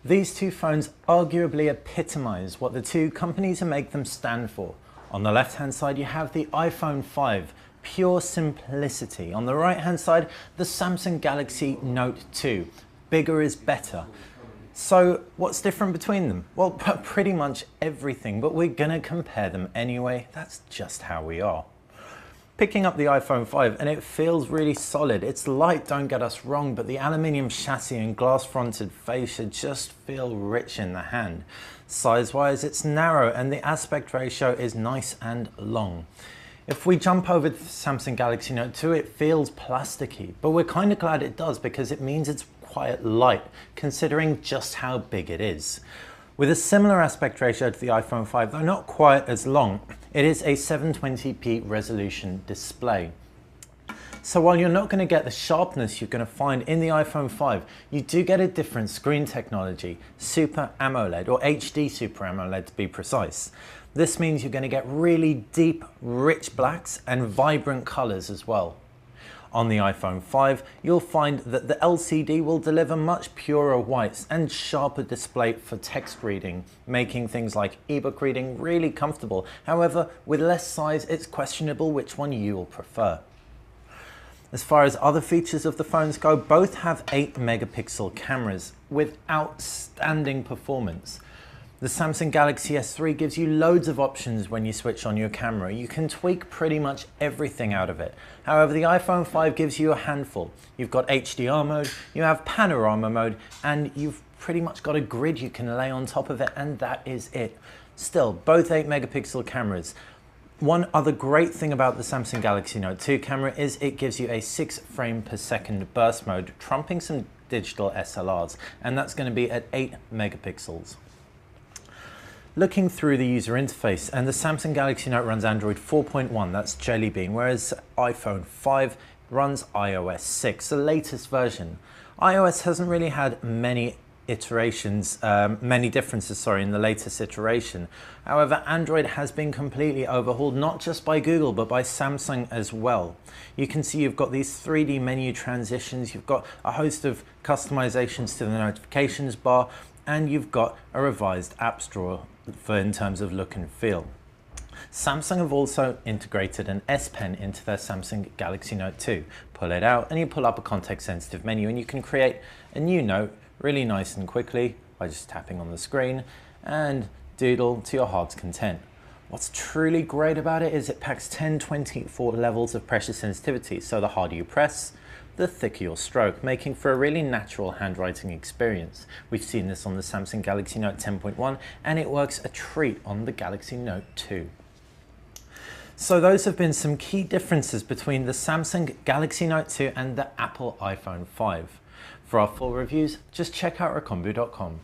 These two phones arguably epitomize what the two companies who make them stand for. On the left-hand side, you have the iPhone 5, pure simplicity. On the right-hand side, the Samsung Galaxy Note 2, bigger is better. So what's different between them? Well, pretty much everything, but we're gonna compare them anyway. That's just how we are. Picking up the iPhone 5, and it feels really solid. It's light, don't get us wrong, but the aluminium chassis and glass-fronted fascia just feel rich in the hand. Size-wise, it's narrow, and the aspect ratio is nice and long. If we jump over to the Samsung Galaxy Note 2, it feels plasticky, but we're kind of glad it does because it means it's quite light, considering just how big it is. With a similar aspect ratio to the iPhone 5, though not quite as long, it is a 720p resolution display. So while you're not going to get the sharpness you're going to find in the iPhone 5, you do get a different screen technology, Super AMOLED, or HD Super AMOLED to be precise. This means you're going to get really deep, rich blacks and vibrant colors as well. On the iPhone 5, you'll find that the LCD will deliver much purer whites and sharper display for text reading, making things like ebook reading really comfortable. However, with less size, it's questionable which one you will prefer. As far as other features of the phones go, both have 8 megapixel cameras with outstanding performance. The Samsung Galaxy S3 gives you loads of options when you switch on your camera. You can tweak pretty much everything out of it. However, the iPhone 5 gives you a handful. You've got HDR mode, you have panorama mode, and you've pretty much got a grid you can lay on top of it, and that is it. Still, both 8 megapixel cameras. One other great thing about the Samsung Galaxy Note 2 camera is it gives you a 6 frame per second burst mode, trumping some digital SLRs, and that's going to be at 8 megapixels. Looking through the user interface, and the Samsung Galaxy Note runs Android 4.1, that's Jelly Bean, whereas iPhone 5 runs iOS 6, the latest version. iOS hasn't really had many differences in the latest iteration. However, Android has been completely overhauled, not just by Google, but by Samsung as well. You can see you've got these 3D menu transitions, you've got a host of customizations to the notifications bar, and you've got a revised App Store in terms of look and feel. Samsung have also integrated an S Pen into their Samsung Galaxy Note 2. Pull it out and you pull up a context-sensitive menu and you can create a new note really nice and quickly by just tapping on the screen and doodle to your heart's content. What's truly great about it is it packs 1024 levels of pressure sensitivity, so the harder you press, the thicker your stroke, making for a really natural handwriting experience. We've seen this on the Samsung Galaxy Note 10.1 and it works a treat on the Galaxy Note 2. So those have been some key differences between the Samsung Galaxy Note 2 and the Apple iPhone 5. For our full reviews, just check out recombu.com.